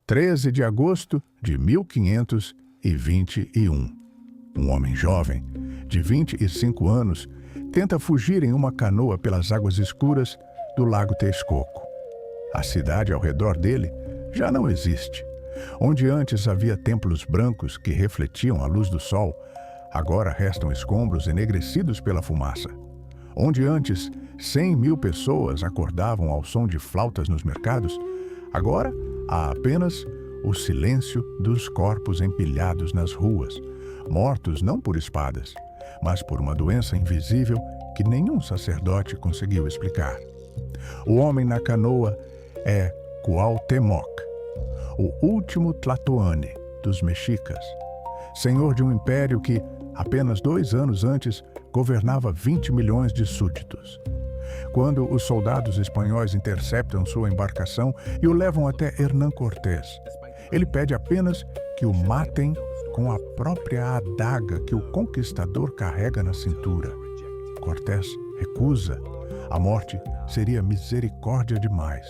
13 de agosto de 1521. Um homem jovem, de 25 anos, tenta fugir em uma canoa pelas águas escuras do Lago Texcoco. A cidade ao redor dele já não existe. Onde antes havia templos brancos que refletiam a luz do sol, agora restam escombros enegrecidos pela fumaça. Onde antes 100.000 pessoas acordavam ao som de flautas nos mercados, agora há apenas o silêncio dos corpos empilhados nas ruas, mortos não por espadas, mas por uma doença invisível que nenhum sacerdote conseguiu explicar. O homem na canoa é Cuauhtémoc, o último Tlatoani dos mexicas, senhor de um império que, apenas 2 anos antes, governava 20 milhões de súditos. Quando os soldados espanhóis interceptam sua embarcação e o levam até Hernán Cortés, ele pede apenas que o matem com a própria adaga que o conquistador carrega na cintura. Cortés recusa. A morte seria misericórdia demais.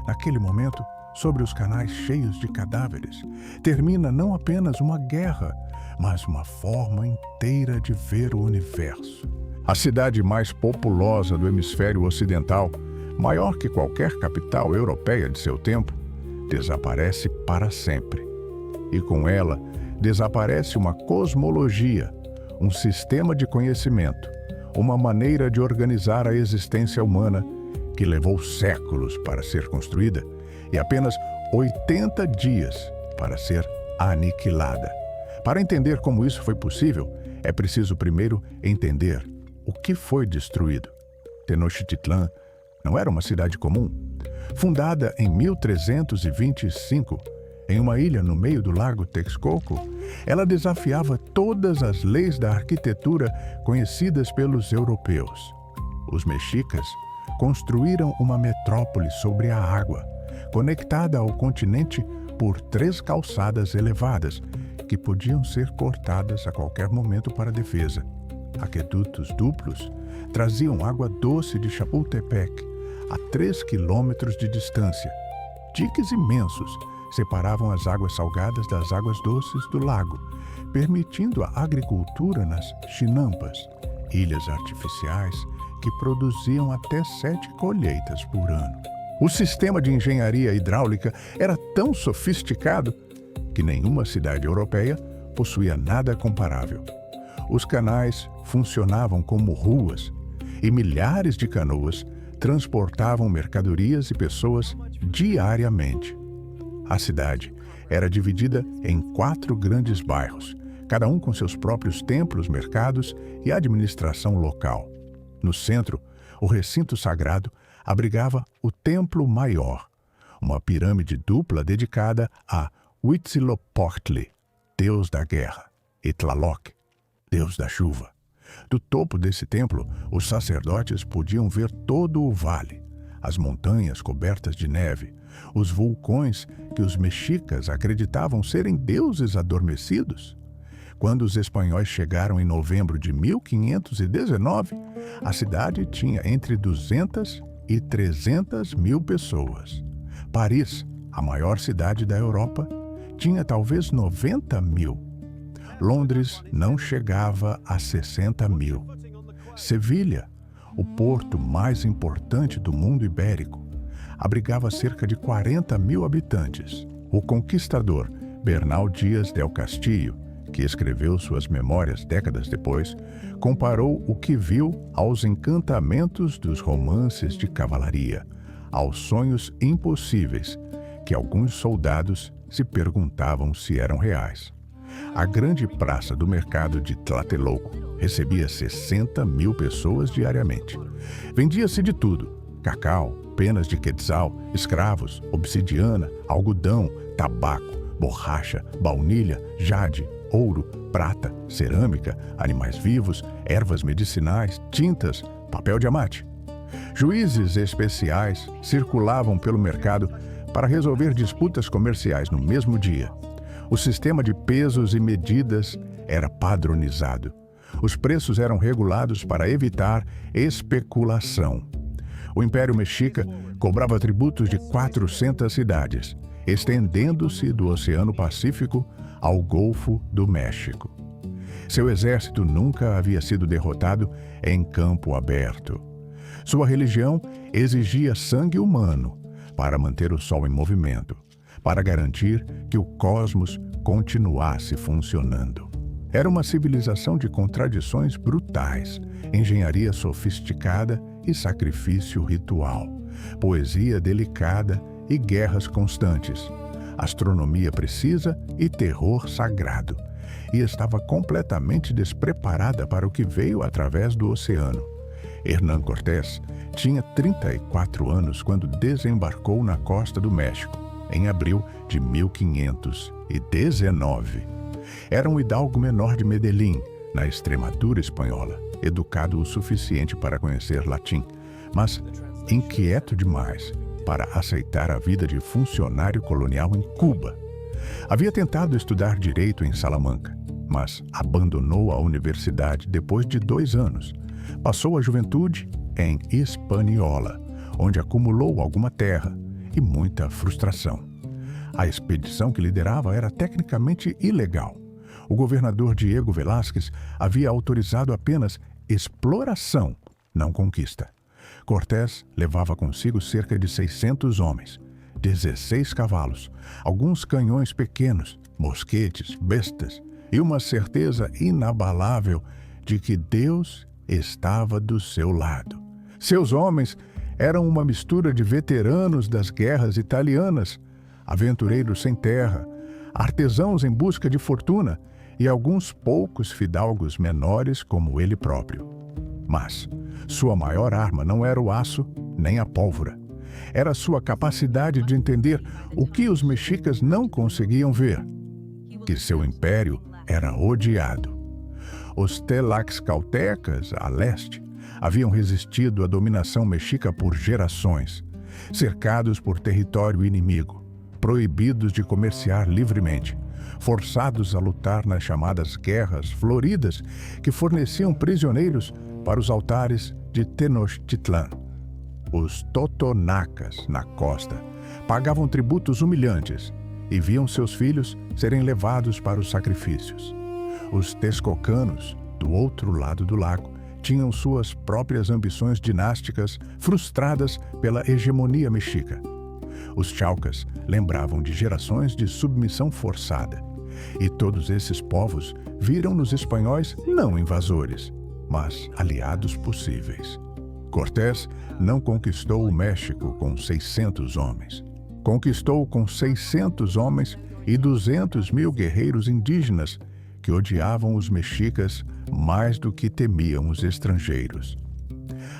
Naquele momento, sobre os canais cheios de cadáveres, termina não apenas uma guerra, mas uma forma inteira de ver o universo. A cidade mais populosa do hemisfério ocidental, maior que qualquer capital europeia de seu tempo, desaparece para sempre. E com ela, desaparece uma cosmologia, um sistema de conhecimento, uma maneira de organizar a existência humana que levou séculos para ser construída e apenas 80 dias para ser aniquilada. Para entender como isso foi possível, é preciso primeiro entender o que foi destruído. Tenochtitlan não era uma cidade comum. Fundada em 1325, em uma ilha no meio do Lago Texcoco, ela desafiava todas as leis da arquitetura conhecidas pelos europeus. Os mexicas construíram uma metrópole sobre a água, conectada ao continente por 3 calçadas elevadas, que podiam ser cortadas a qualquer momento para defesa. Aquedutos duplos traziam água doce de Chapultepec a 3 quilômetros de distância. Diques imensos separavam as águas salgadas das águas doces do lago, permitindo a agricultura nas chinampas, ilhas artificiais que produziam até 7 colheitas por ano. O sistema de engenharia hidráulica era tão sofisticado que nenhuma cidade europeia possuía nada comparável. Os canais funcionavam como ruas e milhares de canoas transportavam mercadorias e pessoas diariamente. A cidade era dividida em 4 grandes bairros, cada um com seus próprios templos, mercados e administração local. No centro, o recinto sagrado abrigava o Templo Maior, uma pirâmide dupla dedicada a Huitzilopochtli, deus da guerra, e Tlaloc, deus da chuva. Do topo desse templo, os sacerdotes podiam ver todo o vale, as montanhas cobertas de neve, os vulcões que os mexicas acreditavam serem deuses adormecidos. Quando os espanhóis chegaram em novembro de 1519, a cidade tinha entre 200 e 300 mil pessoas. Paris, a maior cidade da Europa, tinha talvez 90 mil. Londres não chegava a 60 mil. Sevilha, o porto mais importante do mundo ibérico, abrigava cerca de 40 mil habitantes. O conquistador Bernal Díaz del Castillo, que escreveu suas memórias décadas depois, comparou o que viu aos encantamentos dos romances de cavalaria, aos sonhos impossíveis que alguns soldados se perguntavam se eram reais. A grande praça do mercado de Tlatelolco recebia 60 mil pessoas diariamente. Vendia-se de tudo: cacau, penas de quetzal, escravos, obsidiana, algodão, tabaco, borracha, baunilha, jade, ouro, prata, cerâmica, animais vivos, ervas medicinais, tintas, papel diamante. Juízes especiais circulavam pelo mercado para resolver disputas comerciais no mesmo dia. O sistema de pesos e medidas era padronizado. Os preços eram regulados para evitar especulação. O Império Mexica cobrava tributos de 400 cidades estendendo-se do Oceano Pacífico ao Golfo do México. Seu exército nunca havia sido derrotado em campo aberto. Sua religião exigia sangue humano para manter o Sol em movimento, para garantir que o cosmos continuasse funcionando. Era uma civilização de contradições brutais, engenharia sofisticada e sacrifício ritual, poesia delicada e guerras constantes, astronomia precisa e terror sagrado, e estava completamente despreparada para o que veio através do oceano. Hernán Cortés tinha 34 anos quando desembarcou na costa do México, em abril de 1519. Era um hidalgo menor de Medellín, na Extremadura espanhola, educado o suficiente para conhecer latim, mas inquieto demais para aceitar a vida de funcionário colonial em Cuba. Havia tentado estudar direito em Salamanca, mas abandonou a universidade depois de 2 anos. Passou a juventude em Hispaniola, onde acumulou alguma terra e muita frustração. A expedição que liderava era tecnicamente ilegal. O governador Diego Velázquez havia autorizado apenas exploração, não conquista. Cortés levava consigo cerca de 600 homens, 16 cavalos, alguns canhões pequenos, mosquetes, bestas e uma certeza inabalável de que Deus estava do seu lado. Seus homens eram uma mistura de veteranos das guerras italianas, aventureiros sem terra, artesãos em busca de fortuna e alguns poucos fidalgos menores como ele próprio. Mas sua maior arma não era o aço nem a pólvora. Era sua capacidade de entender o que os mexicas não conseguiam ver, que seu império era odiado. Os tlaxcaltecas, a leste, haviam resistido à dominação mexica por gerações, cercados por território inimigo, proibidos de comerciar livremente, forçados a lutar nas chamadas guerras floridas que forneciam prisioneiros para os altares de Tenochtitlan. Os totonacas, na costa, pagavam tributos humilhantes e viam seus filhos serem levados para os sacrifícios. Os texcocanos, do outro lado do lago, tinham suas próprias ambições dinásticas frustradas pela hegemonia mexica. Os chaucas lembravam de gerações de submissão forçada, e todos esses povos viram nos espanhóis não invasores, mas aliados possíveis. Cortés não conquistou o México com 600 homens. Conquistou com 600 homens e 200 mil guerreiros indígenas que odiavam os mexicas mais do que temiam os estrangeiros.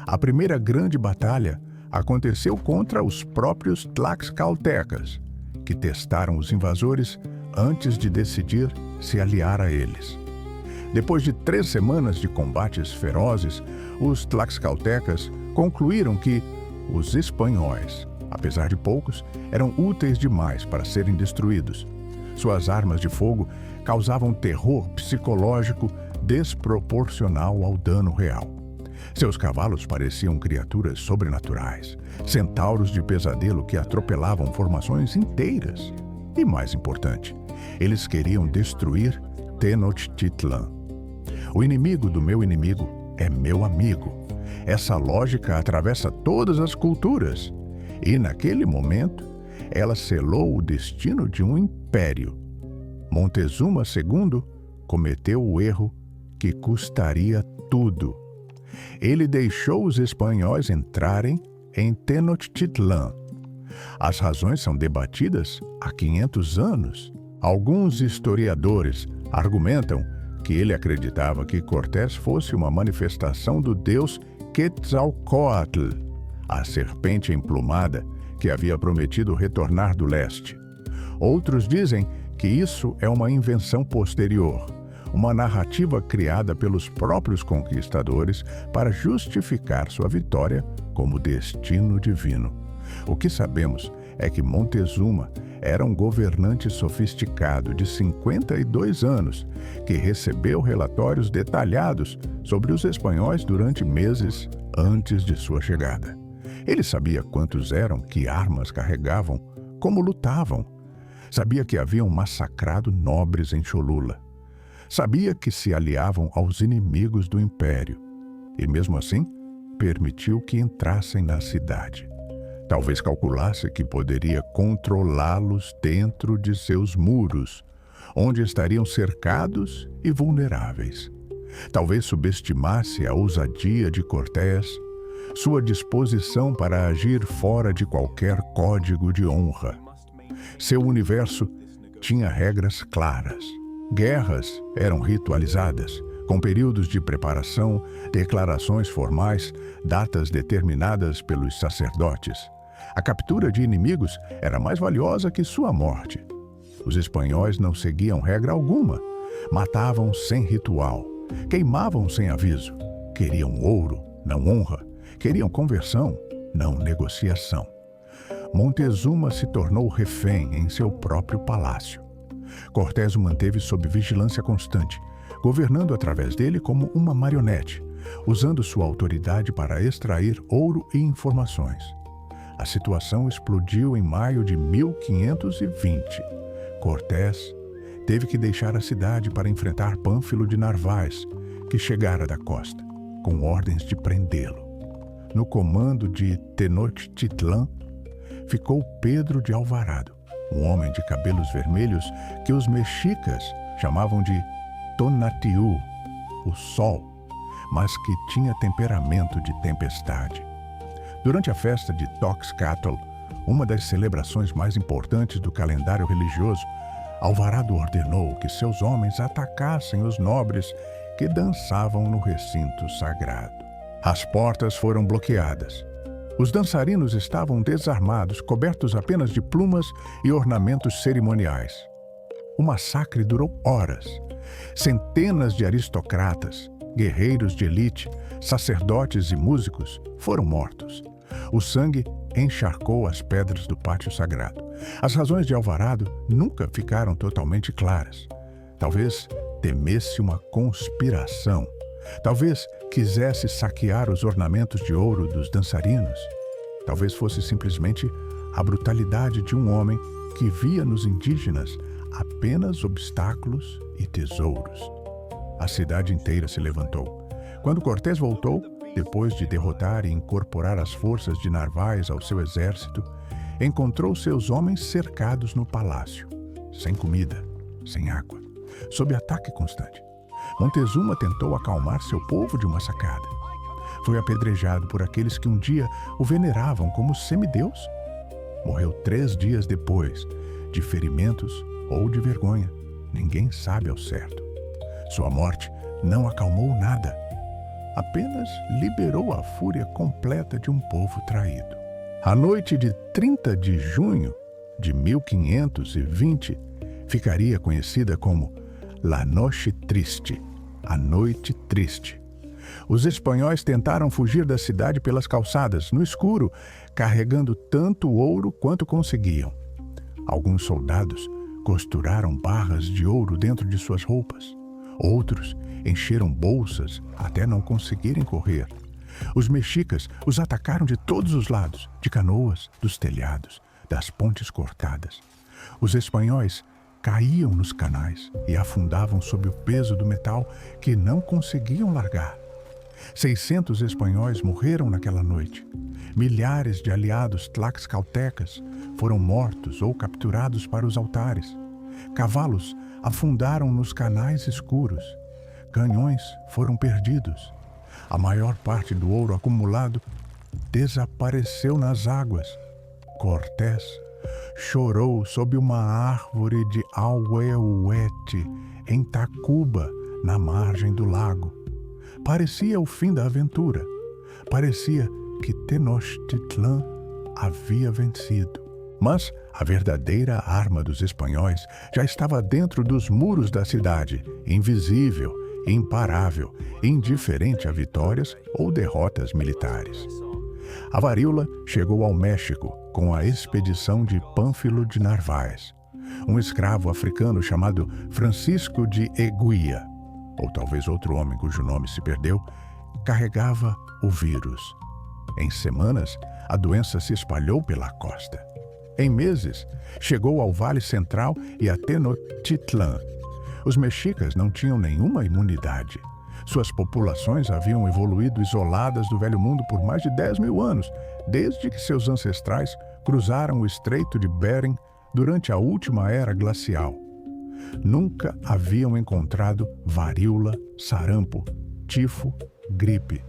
A primeira grande batalha aconteceu contra os próprios tlaxcaltecas, que testaram os invasores antes de decidir se aliar a eles. Depois de 3 semanas de combates ferozes, os tlaxcaltecas concluíram que os espanhóis, apesar de poucos, eram úteis demais para serem destruídos. Suas armas de fogo causavam terror psicológico desproporcional ao dano real. Seus cavalos pareciam criaturas sobrenaturais, centauros de pesadelo que atropelavam formações inteiras. E mais importante, eles queriam destruir Tenochtitlan. O inimigo do meu inimigo é meu amigo. Essa lógica atravessa todas as culturas. E naquele momento, ela selou o destino de um império. Montezuma II cometeu o erro que custaria tudo. Ele deixou os espanhóis entrarem em Tenochtitlan. As razões são debatidas há 500 anos. Alguns historiadores argumentam que ele acreditava que Cortés fosse uma manifestação do deus Quetzalcóatl, a serpente emplumada que havia prometido retornar do leste. Outros dizem que isso é uma invenção posterior, uma narrativa criada pelos próprios conquistadores para justificar sua vitória como destino divino. O que sabemos é que Montezuma era um governante sofisticado de 52 anos que recebeu relatórios detalhados sobre os espanhóis durante meses antes de sua chegada. Ele sabia quantos eram, que armas carregavam, como lutavam Sabia que haviam massacrado nobres em Cholula. Sabia que se aliavam aos inimigos do império. E mesmo assim, permitiu que entrassem na cidade. Talvez calculasse que poderia controlá-los dentro de seus muros, onde estariam cercados e vulneráveis. Talvez subestimasse a ousadia de Cortés, sua disposição para agir fora de qualquer código de honra. Seu universo tinha regras claras. Guerras eram ritualizadas, com períodos de preparação, declarações formais, datas determinadas pelos sacerdotes. A captura de inimigos era mais valiosa que sua morte. Os espanhóis não seguiam regra alguma. Matavam sem ritual. Queimavam sem aviso. Queriam ouro, não honra. Queriam conversão, não negociação. Montezuma se tornou refém em seu próprio palácio. Cortés o manteve sob vigilância constante, governando através dele como uma marionete, usando sua autoridade para extrair ouro e informações. A situação explodiu em maio de 1520. Cortés teve que deixar a cidade para enfrentar Pánfilo de Narváez, que chegara da costa, com ordens de prendê-lo. No comando de Tenochtitlan ficou Pedro de Alvarado, um homem de cabelos vermelhos que os mexicas chamavam de Tonatiuh, o sol, mas que tinha temperamento de tempestade. Durante a festa de Toxcatl, uma das celebrações mais importantes do calendário religioso, Alvarado ordenou que seus homens atacassem os nobres que dançavam no recinto sagrado. As portas foram bloqueadas. Os dançarinos estavam desarmados, cobertos apenas de plumas e ornamentos cerimoniais. O massacre durou horas. Centenas de aristocratas, guerreiros de elite, sacerdotes e músicos foram mortos. O sangue encharcou as pedras do pátio sagrado. As razões de Alvarado nunca ficaram totalmente claras. Talvez temesse uma conspiração. Talvez quisesse saquear os ornamentos de ouro dos dançarinos. Talvez fosse simplesmente a brutalidade de um homem que via nos indígenas apenas obstáculos e tesouros. A cidade inteira se levantou. Quando Cortés voltou, depois de derrotar e incorporar as forças de Narváez ao seu exército, encontrou seus homens cercados no palácio, sem comida, sem água, sob ataque constante. Montezuma tentou acalmar seu povo de uma sacada. Foi apedrejado por aqueles que um dia o veneravam como semideus. Morreu 3 dias depois, de ferimentos ou de vergonha. Ninguém sabe ao certo. Sua morte não acalmou nada. Apenas liberou a fúria completa de um povo traído. A noite de 30 de junho de 1520 ficaria conhecida como La Noche Triste, a Noite Triste. Os espanhóis tentaram fugir da cidade pelas calçadas, no escuro, carregando tanto ouro quanto conseguiam. Alguns soldados costuraram barras de ouro dentro de suas roupas. Outros encheram bolsas até não conseguirem correr. Os mexicas os atacaram de todos os lados, de canoas, dos telhados, das pontes cortadas. Os espanhóis caíam nos canais e afundavam sob o peso do metal que não conseguiam largar. 600 espanhóis morreram naquela noite. Milhares de aliados tlaxcaltecas foram mortos ou capturados para os altares. Cavalos afundaram nos canais escuros. Canhões foram perdidos. A maior parte do ouro acumulado desapareceu nas águas. Cortés chorou sob uma árvore de Ahuehuete, em Tacuba, na margem do lago. Parecia o fim da aventura. Parecia que Tenochtitlan havia vencido. Mas a verdadeira arma dos espanhóis já estava dentro dos muros da cidade, invisível, imparável, indiferente a vitórias ou derrotas militares. A varíola chegou ao México com a expedição de Pánfilo de Narváez. Um escravo africano chamado Francisco de Eguía, ou talvez outro homem cujo nome se perdeu, carregava o vírus. Em semanas, a doença se espalhou pela costa. Em meses, chegou ao Vale Central e a Tenochtitlan. Os mexicas não tinham nenhuma imunidade. Suas populações haviam evoluído isoladas do Velho Mundo por mais de 10.000 anos, desde que seus ancestrais cruzaram o Estreito de Bering durante a última era glacial. Nunca haviam encontrado varíola, sarampo, tifo, gripe.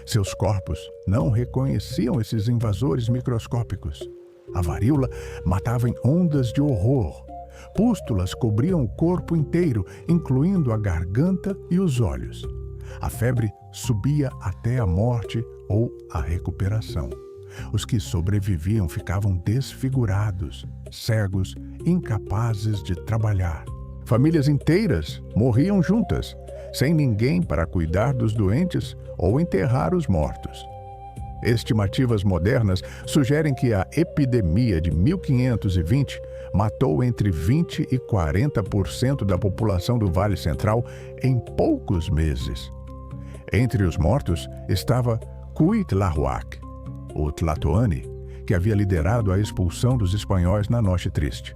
Seus corpos não reconheciam esses invasores microscópicos. A varíola matava em ondas de horror. Pústulas cobriam o corpo inteiro, incluindo a garganta e os olhos. A febre subia até a morte ou a recuperação. Os que sobreviviam ficavam desfigurados, cegos, incapazes de trabalhar. Famílias inteiras morriam juntas, sem ninguém para cuidar dos doentes ou enterrar os mortos. Estimativas modernas sugerem que a epidemia de 1520 matou entre 20% e 40% da população do Vale Central em poucos meses. Entre os mortos estava Cuitlahuac, o Tlatoani, que havia liderado a expulsão dos espanhóis na Noche Triste.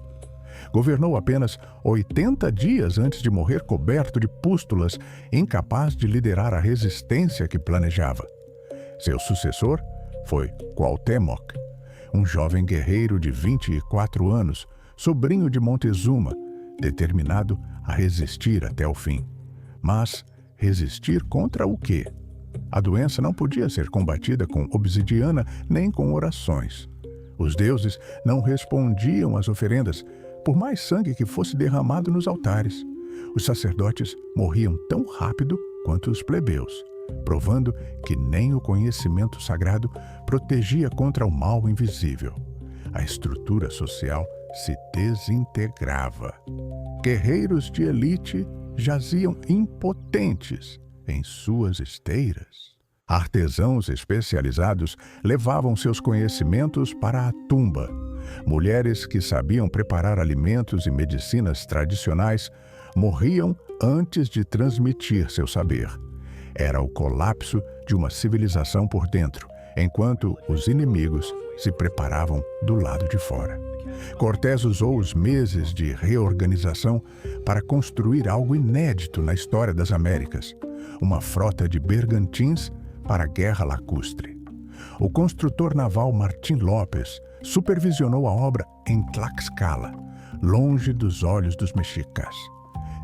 Governou apenas 80 dias antes de morrer coberto de pústulas, incapaz de liderar a resistência que planejava. Seu sucessor foi Cuauhtémoc, um jovem guerreiro de 24 anos, sobrinho de Montezuma, determinado a resistir até o fim. Mas resistir contra o quê? A doença não podia ser combatida com obsidiana nem com orações. Os deuses não respondiam às oferendas, por mais sangue que fosse derramado nos altares. Os sacerdotes morriam tão rápido quanto os plebeus, provando que nem o conhecimento sagrado protegia contra o mal invisível. A estrutura social se desintegrava. Guerreiros de elite jaziam impotentes em suas esteiras. Artesãos especializados levavam seus conhecimentos para a tumba. Mulheres que sabiam preparar alimentos e medicinas tradicionais morriam antes de transmitir seu saber. Era o colapso de uma civilização por dentro, enquanto os inimigos se preparavam do lado de fora. Cortés usou os meses de reorganização para construir algo inédito na história das Américas: uma frota de bergantins para a guerra lacustre. O construtor naval Martín López supervisionou a obra em Tlaxcala, longe dos olhos dos mexicas.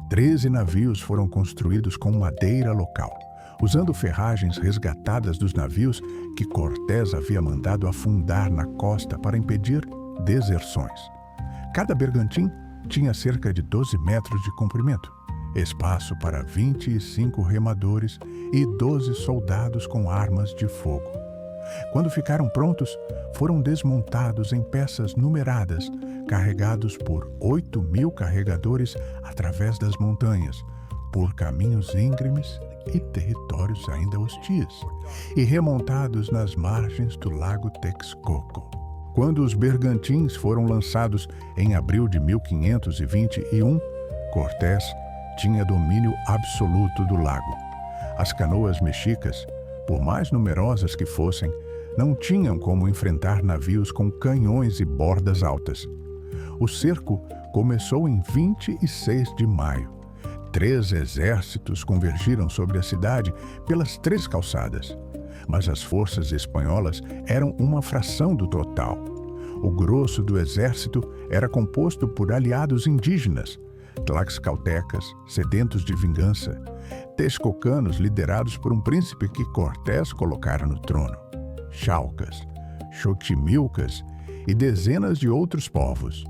13 navios foram construídos com madeira local, usando ferragens resgatadas dos navios que Cortés havia mandado afundar na costa para impedir deserções. Cada bergantim tinha cerca de 12 metros de comprimento, espaço para 25 remadores e 12 soldados com armas de fogo. Quando ficaram prontos, foram desmontados em peças numeradas, carregados por 8.000 carregadores através das montanhas, por caminhos íngremes e territórios ainda hostis, e remontados nas margens do lago Texcoco. Quando os bergantins foram lançados em abril de 1521, Cortés tinha domínio absoluto do lago. As canoas mexicas, por mais numerosas que fossem, não tinham como enfrentar navios com canhões e bordas altas. O cerco começou em 26 de maio. 3 exércitos convergiram sobre a cidade pelas 3 calçadas. Mas as forças espanholas eram uma fração do total. O grosso do exército era composto por aliados indígenas, tlaxcaltecas, sedentos de vingança, texcocanos liderados por um príncipe que Cortés colocara no trono, Chalcas, Xochimilcas e dezenas de outros povos.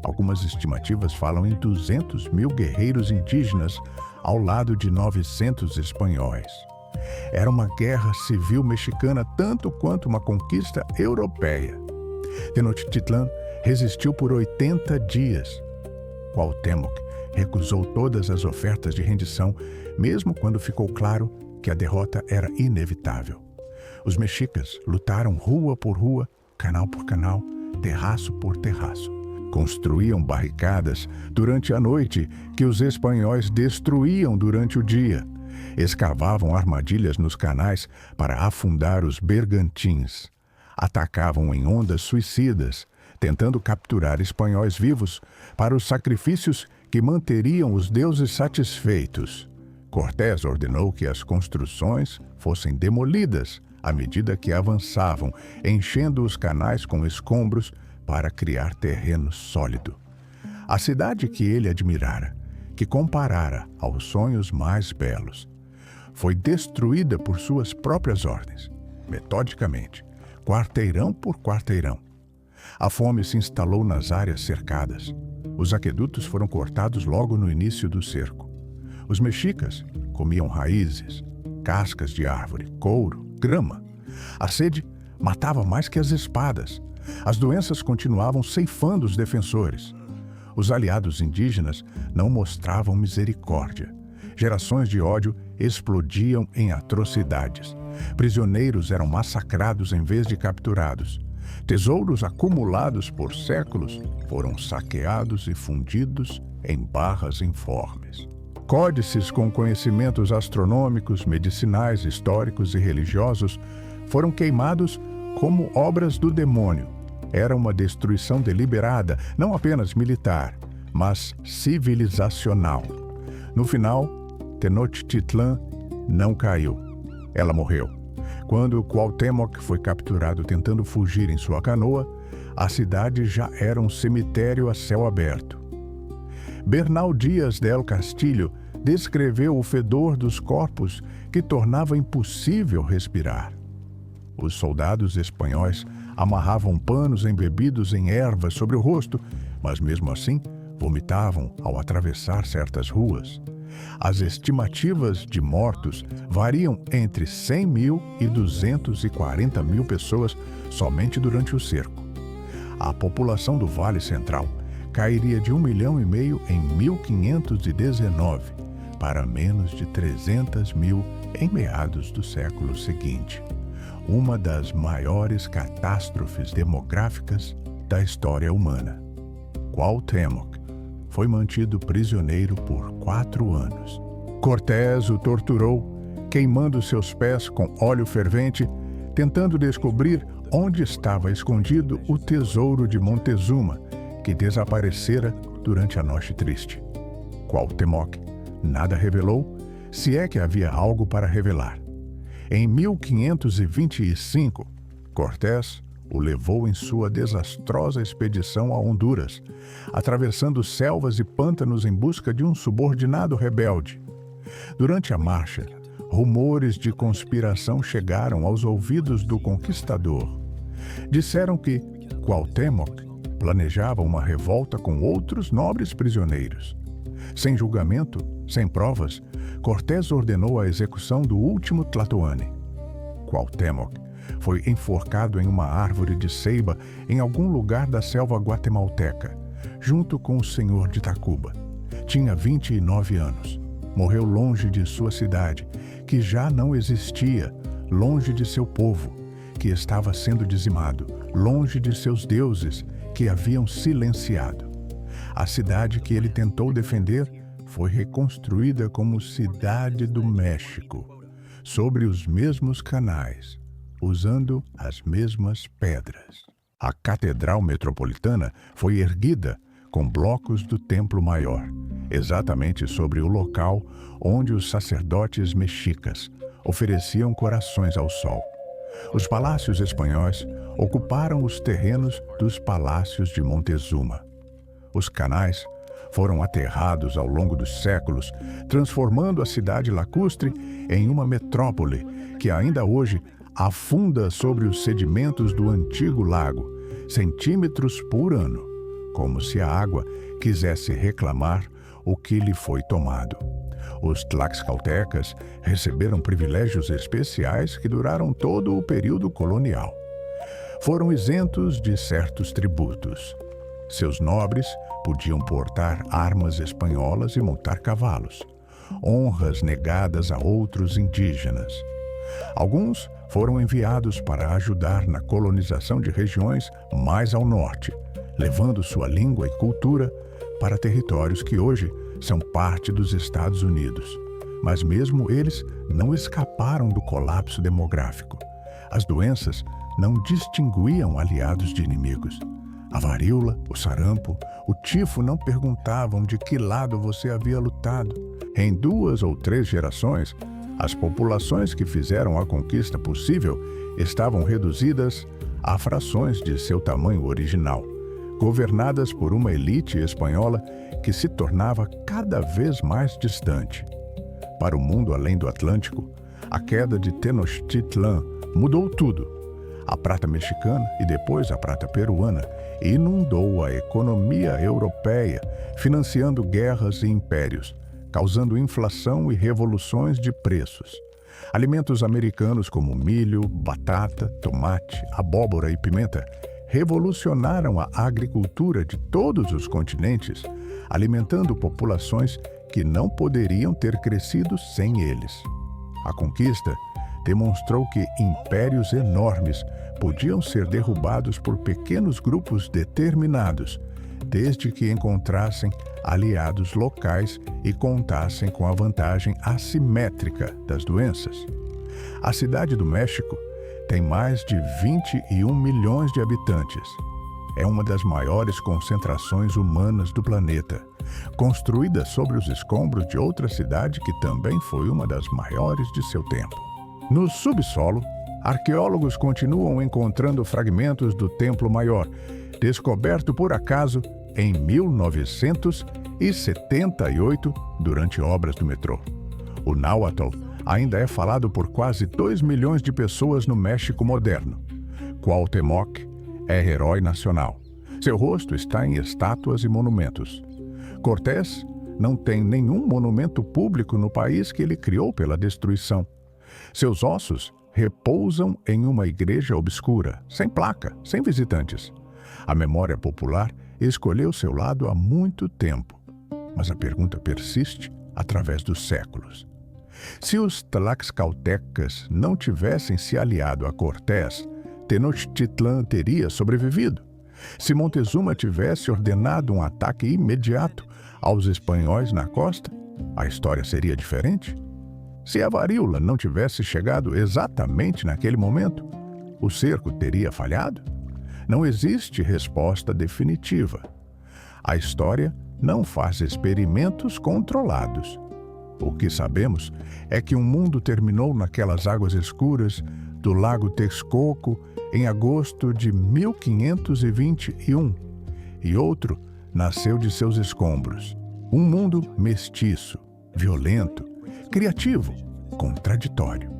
Algumas estimativas falam em 200.000 guerreiros indígenas ao lado de 900 espanhóis. Era uma guerra civil mexicana tanto quanto uma conquista europeia. Tenochtitlan resistiu por 80 dias. Cuauhtémoc recusou todas as ofertas de rendição, mesmo quando ficou claro que a derrota era inevitável. Os mexicas lutaram rua por rua, canal por canal, terraço por terraço. Construíam barricadas durante a noite que os espanhóis destruíam durante o dia. Escavavam armadilhas nos canais para afundar os bergantins. Atacavam em ondas suicidas, tentando capturar espanhóis vivos para os sacrifícios que manteriam os deuses satisfeitos. Cortés ordenou que as construções fossem demolidas à medida que avançavam, enchendo os canais com escombros para criar terreno sólido. A cidade que ele admirara, que comparara aos sonhos mais belos, foi destruída por suas próprias ordens, metodicamente, quarteirão por quarteirão. A fome se instalou nas áreas cercadas. Os aquedutos foram cortados logo no início do cerco. Os mexicas comiam raízes, cascas de árvore, couro, grama. A sede matava mais que as espadas. As doenças continuavam ceifando os defensores. Os aliados indígenas não mostravam misericórdia. Gerações de ódio explodiam em atrocidades. Prisioneiros eram massacrados em vez de capturados. Tesouros acumulados por séculos foram saqueados e fundidos em barras informes. Códices com conhecimentos astronômicos, medicinais, históricos e religiosos foram queimados como obras do demônio. Era uma destruição deliberada, não apenas militar, mas civilizacional. No final, Tenochtitlan não caiu. Ela morreu. Quando Cuauhtémoc foi capturado tentando fugir em sua canoa, a cidade já era um cemitério a céu aberto. Bernal Dias del Castillo descreveu o fedor dos corpos que tornava impossível respirar. Os soldados espanhóis amarravam panos embebidos em ervas sobre o rosto, mas mesmo assim vomitavam ao atravessar certas ruas. As estimativas de mortos variam entre 100 mil e 240 mil pessoas somente durante o cerco. A população do Vale Central cairia de 1,5 milhão em 1519 para menos de 300 mil em meados do século seguinte. Uma das maiores catástrofes demográficas da história humana. Cuauhtémoc foi mantido prisioneiro por 4 anos. Cortés o torturou, queimando seus pés com óleo fervente, tentando descobrir onde estava escondido o tesouro de Montezuma, que desaparecera durante a Noite Triste. Cuauhtémoc nada revelou, se é que havia algo para revelar. Em 1525, Cortés o levou em sua desastrosa expedição a Honduras, atravessando selvas e pântanos em busca de um subordinado rebelde. Durante a marcha, rumores de conspiração chegaram aos ouvidos do conquistador. Disseram que Cuauhtémoc planejava uma revolta com outros nobres prisioneiros. Sem julgamento, sem provas, Cortés ordenou a execução do último Tlatoani. Cuauhtémoc foi enforcado em uma árvore de ceiba em algum lugar da selva guatemalteca, junto com o senhor de Tacuba. Tinha 29 anos. Morreu longe de sua cidade, que já não existia, longe de seu povo, que estava sendo dizimado, longe de seus deuses, que haviam silenciado. A cidade que ele tentou defender foi reconstruída como Cidade do México, sobre os mesmos canais, usando as mesmas pedras. A Catedral Metropolitana foi erguida com blocos do Templo Maior, exatamente sobre o local onde os sacerdotes mexicas ofereciam corações ao sol. Os palácios espanhóis ocuparam os terrenos dos palácios de Montezuma. Os canais foram aterrados ao longo dos séculos, transformando a cidade lacustre em uma metrópole que ainda hoje afunda sobre os sedimentos do antigo lago, centímetros por ano, como se a água quisesse reclamar o que lhe foi tomado. Os tlaxcaltecas receberam privilégios especiais que duraram todo o período colonial. Foram isentos de certos tributos. Seus nobres podiam portar armas espanholas e montar cavalos, honras negadas a outros indígenas. Alguns foram enviados para ajudar na colonização de regiões mais ao norte, levando sua língua e cultura para territórios que hoje são parte dos Estados Unidos. Mas mesmo eles não escaparam do colapso demográfico. As doenças não distinguiam aliados de inimigos. A varíola, o sarampo, o tifo não perguntavam de que lado você havia lutado. Em 2 ou 3 gerações, as populações que fizeram a conquista possível estavam reduzidas a frações de seu tamanho original, governadas por uma elite espanhola que se tornava cada vez mais distante. Para o mundo além do Atlântico, a queda de Tenochtitlan mudou tudo. A prata mexicana e depois a prata peruana inundou a economia europeia, financiando guerras e impérios, causando inflação e revoluções de preços. Alimentos americanos como milho, batata, tomate, abóbora e pimenta revolucionaram a agricultura de todos os continentes, alimentando populações que não poderiam ter crescido sem eles. A conquista demonstrou que impérios enormes podiam ser derrubados por pequenos grupos determinados, desde que encontrassem aliados locais e contassem com a vantagem assimétrica das doenças. A Cidade do México tem mais de 21 milhões de habitantes. É uma das maiores concentrações humanas do planeta, construída sobre os escombros de outra cidade que também foi uma das maiores de seu tempo. No subsolo, arqueólogos continuam encontrando fragmentos do Templo Maior, descoberto por acaso em 1978 durante obras do metrô. O náhuatl ainda é falado por quase 2 milhões de pessoas no México moderno. Cuauhtémoc é herói nacional. Seu rosto está em estátuas e monumentos. Cortés não tem nenhum monumento público no país que ele criou pela destruição. Seus ossos repousam em uma igreja obscura, sem placa, sem visitantes. A memória popular escolheu seu lado há muito tempo, mas a pergunta persiste através dos séculos. Se os tlaxcaltecas não tivessem se aliado a Cortés, Tenochtitlan teria sobrevivido. Se Montezuma tivesse ordenado um ataque imediato aos espanhóis na costa, a história seria diferente. Se a varíola não tivesse chegado exatamente naquele momento, o cerco teria falhado? Não existe resposta definitiva. A história não faz experimentos controlados. O que sabemos é que um mundo terminou naquelas águas escuras do Lago Texcoco em agosto de 1521 e outro nasceu de seus escombros. Um mundo mestiço, violento, criativo, contraditório.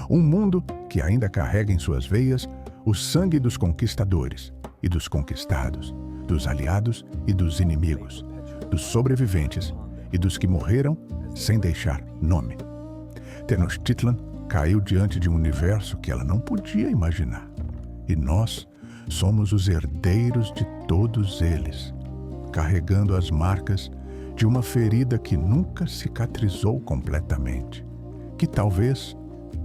Um mundo que ainda carrega em suas veias o sangue dos conquistadores e dos conquistados, dos aliados e dos inimigos, dos sobreviventes e dos que morreram sem deixar nome. Tenochtitlan caiu diante de um universo que ela não podia imaginar. E nós somos os herdeiros de todos eles, carregando as marcas de uma ferida que nunca cicatrizou completamente, que talvez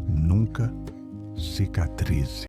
nunca cicatrize.